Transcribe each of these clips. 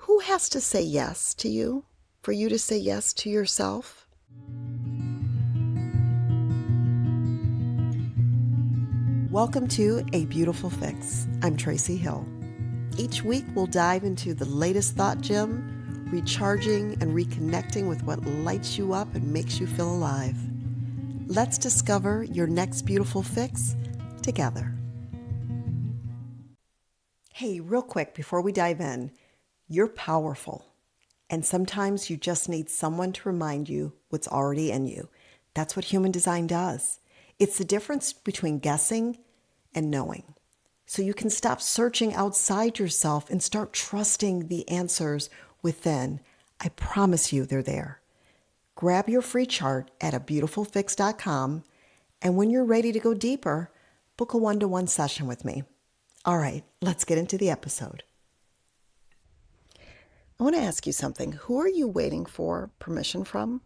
Who has to say yes to you for you to say yes to yourself? Welcome to A Beautiful Fix. I'm Tracy Hill. Each week we'll dive into the latest thought gem, recharging and reconnecting with what lights you up and makes you feel alive. Let's discover your next beautiful fix together. Hey, real quick before we dive in, you're powerful. And sometimes you just need someone to remind you what's already in you. That's what human design does. It's the difference between guessing and knowing. So you can stop searching outside yourself and start trusting the answers within. I promise you they're there. Grab your free chart at abeautifulfix.com, and when you're ready to go deeper, book a one-to-one session with me. All right, let's get into the episode. I want to ask you something. Who are you waiting for permission from?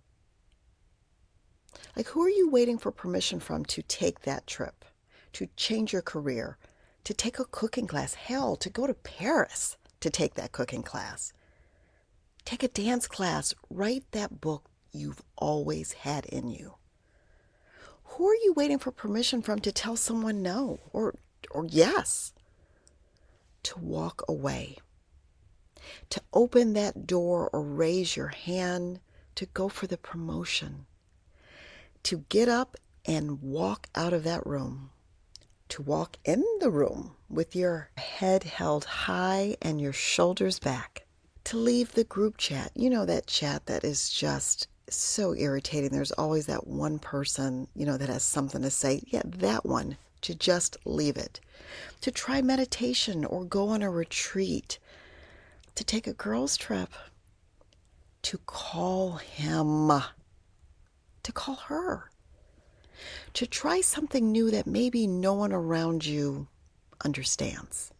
Who are you waiting for permission from to take that trip, to change your career, to take a cooking class, hell, to go to Paris to take that cooking class, take a dance class, write that book you've always had in you? Who are you waiting for permission from to tell someone no or yes? To walk away, to open that door or raise your hand to go for the promotion, to get up and walk out of that room, to walk in the room with your head held high and your shoulders back, to leave the group chat. You know, that chat that is just so irritating. There's always that one person, that has something to say. Yeah, that one, to just leave it. To try meditation or go on a retreat, to take a girls' trip, to call him, to call her, to try something new that maybe no one around you understands,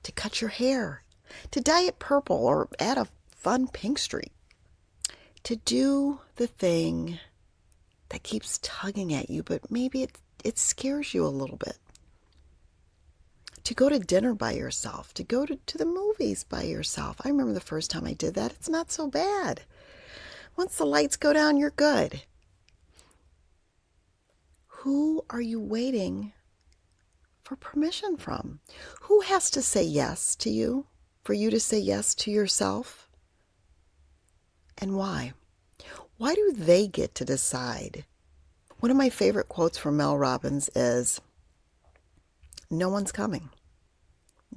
to cut your hair, to dye it purple or add a fun pink streak, to do the thing that keeps tugging at you, but maybe it scares you a little bit. To go to dinner by yourself, to go to the movies by yourself. I remember the first time I did that. It's not so bad. Once the lights go down, you're good. Who are you waiting for permission from? Who has to say yes to you for you to say yes to yourself? And why? Why do they get to decide? One of my favorite quotes from Mel Robbins is, "No one's coming.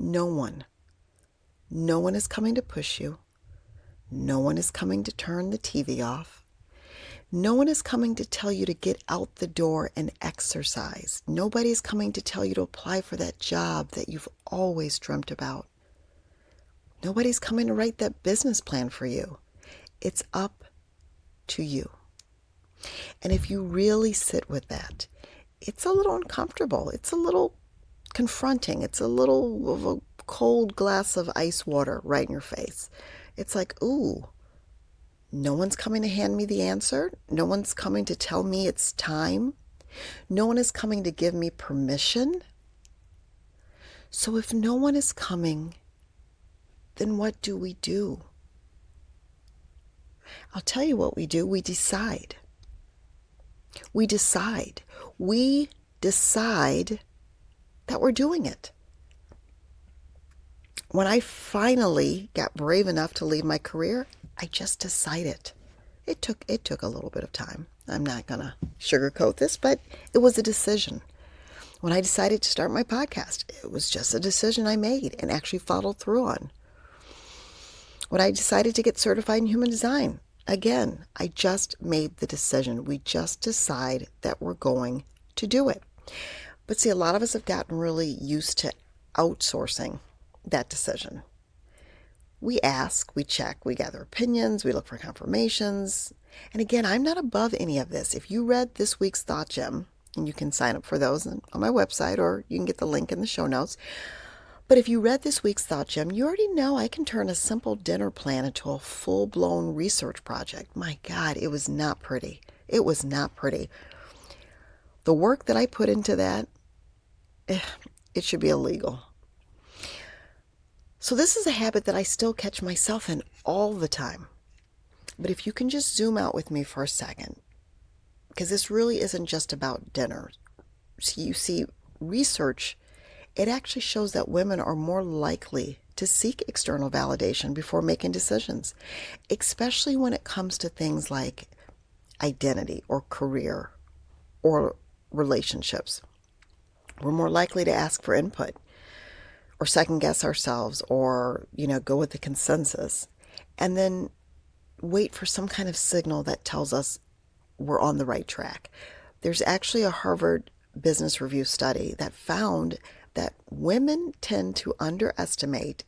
No one. No one is coming to push you. No one is coming to turn the TV off. No one is coming to tell you to get out the door and exercise. Nobody's coming to tell you to apply for that job that you've always dreamt about. Nobody's coming to write that business plan for you. It's up to you." And if you really sit with that, it's a little uncomfortable. It's a little confronting. It's a little of a cold glass of ice water right in your face. It's like, ooh, no one's coming to hand me the answer. No one's coming to tell me it's time. No one is coming to give me permission. So if no one is coming, then what do we do? I'll tell you what we do. We decide. We decide. We decide that we're doing it. When I finally got brave enough to leave my career, I just decided. It took a little bit of time. I'm not going to sugarcoat this, but it was a decision. When I decided to start my podcast, it was just a decision I made and actually followed through on. When I decided to get certified in human design, again, I just made the decision. We just decide that we're going to do it. But see, a lot of us have gotten really used to outsourcing that decision. We ask, we check, we gather opinions, we look for confirmations. And again, I'm not above any of this. If you read this week's Thought Gem, and you can sign up for those on my website, or you can get the link in the show notes. But if you read this week's Thought Gem, you already know I can turn a simple dinner plan into a full-blown research project. My God, it was not pretty. It was not pretty. The work that I put into that, it should be illegal. So this is a habit that I still catch myself in all the time. But if you can just zoom out with me for a second, because this really isn't just about dinner. So you see, research, it actually shows that women are more likely to seek external validation before making decisions, especially when it comes to things like identity or career or relationships. We're more likely to ask for input or second guess ourselves or, go with the consensus and then wait for some kind of signal that tells us we're on the right track. There's actually a Harvard Business Review study that found that women tend to underestimate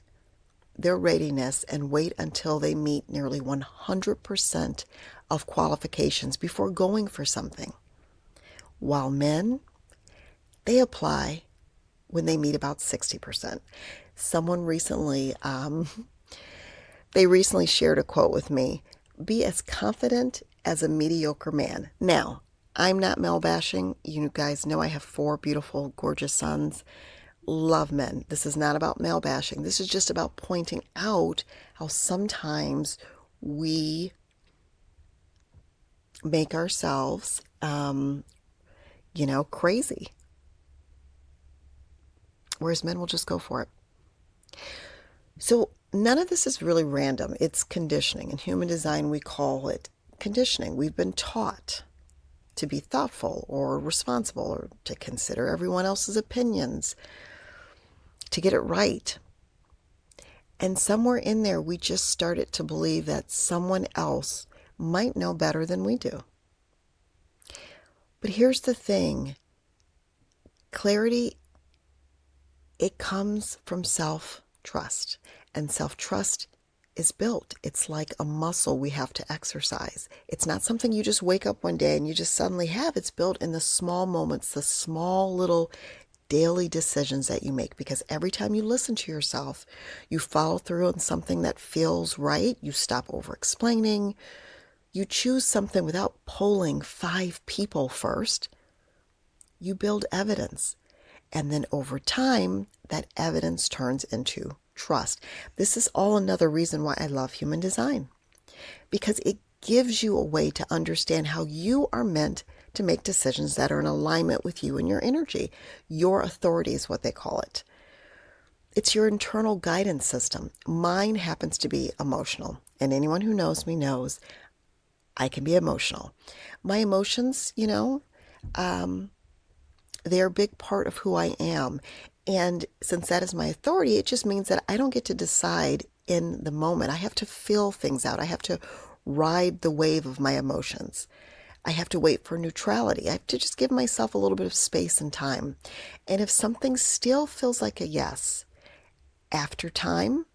their readiness and wait until they meet nearly 100% of qualifications before going for something. While men, they apply when they meet about 60%. Someone recently, they recently shared a quote with me: be as confident as a mediocre man. Now, I'm not male bashing. You guys know I have 4 beautiful, gorgeous sons. Love men. This is not about male bashing. This is just about pointing out how sometimes we make ourselves, crazy. Whereas men will just go for it. So none of this is really random. It's conditioning. In human design, we call it conditioning. We've been taught to be thoughtful or responsible or to consider everyone else's opinions, to get it right. And somewhere in there, we just started to believe that someone else might know better than we do. But here's the thing. Clarity, it comes from self-trust. And self-trust is built. It's like a muscle we have to exercise. It's not something you just wake up one day and you just suddenly have. It's built in the small moments, the small little daily decisions that you make, because every time you listen to yourself, you follow through on something that feels right, you stop over explaining, you choose something without polling 5 people first, you build evidence. And then over time, that evidence turns into trust. This is all another reason why I love human design, because it gives you a way to understand how you are meant to make decisions that are in alignment with you and your energy. Your authority is what they call it. It's your internal guidance system. Mine happens to be emotional. And anyone who knows me knows I can be emotional. My emotions, they're a big part of who I am. And since that is my authority, it just means that I don't get to decide in the moment. I have to feel things out. I have to ride the wave of my emotions. I have to wait for neutrality. I have to just give myself a little bit of space and time. And if something still feels like a yes after time,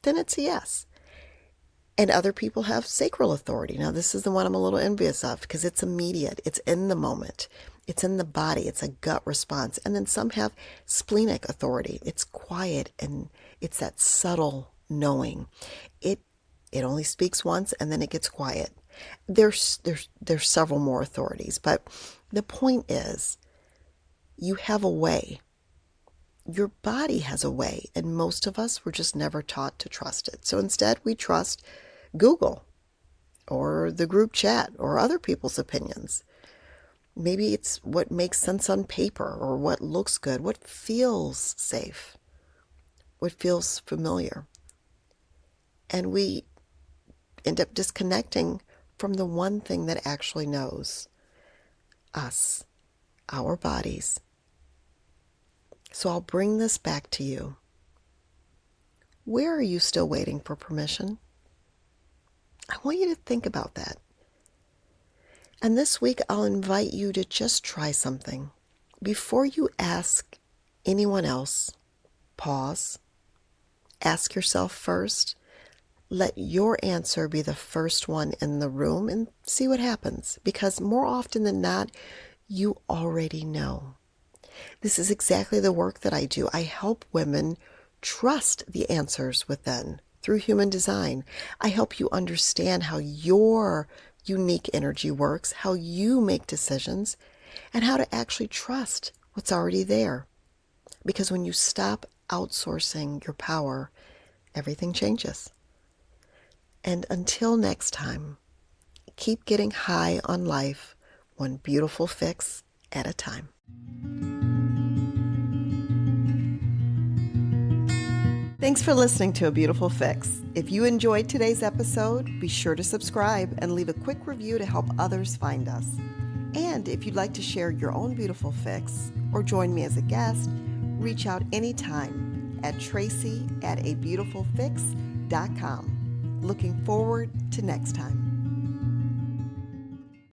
then it's a yes. And other people have sacral authority. Now, this is the one I'm a little envious of because it's immediate. It's in the moment. It's in the body. It's a gut response. And then some have splenic authority. It's quiet and it's that subtle knowing. It only speaks once and then it gets quiet. There's several more authorities, but the point is you have a way. Your body has a way, and most of us were just never taught to trust it. So instead we trust Google or the group chat or other people's opinions. Maybe it's what makes sense on paper or what looks good, what feels safe, what feels familiar. And we end up disconnecting from the one thing that actually knows us, our bodies. So I'll bring this back to you. Where are you still waiting for permission? I want you to think about that. And this week I'll invite you to just try something. Before you ask anyone else, pause. Ask yourself first. Let your answer be the first one in the room and see what happens. Because more often than not, you already know. This is exactly the work that I do. I help women trust the answers within through human design. I help you understand how your unique energy works, how you make decisions, and how to actually trust what's already there. Because when you stop outsourcing your power, everything changes. And until next time, keep getting high on life, one beautiful fix at a time. Thanks for listening to A Beautiful Fix. If you enjoyed today's episode, be sure to subscribe and leave a quick review to help others find us. And if you'd like to share your own beautiful fix or join me as a guest, reach out anytime at Tracy@abeautifulfix.com. Looking forward to next time.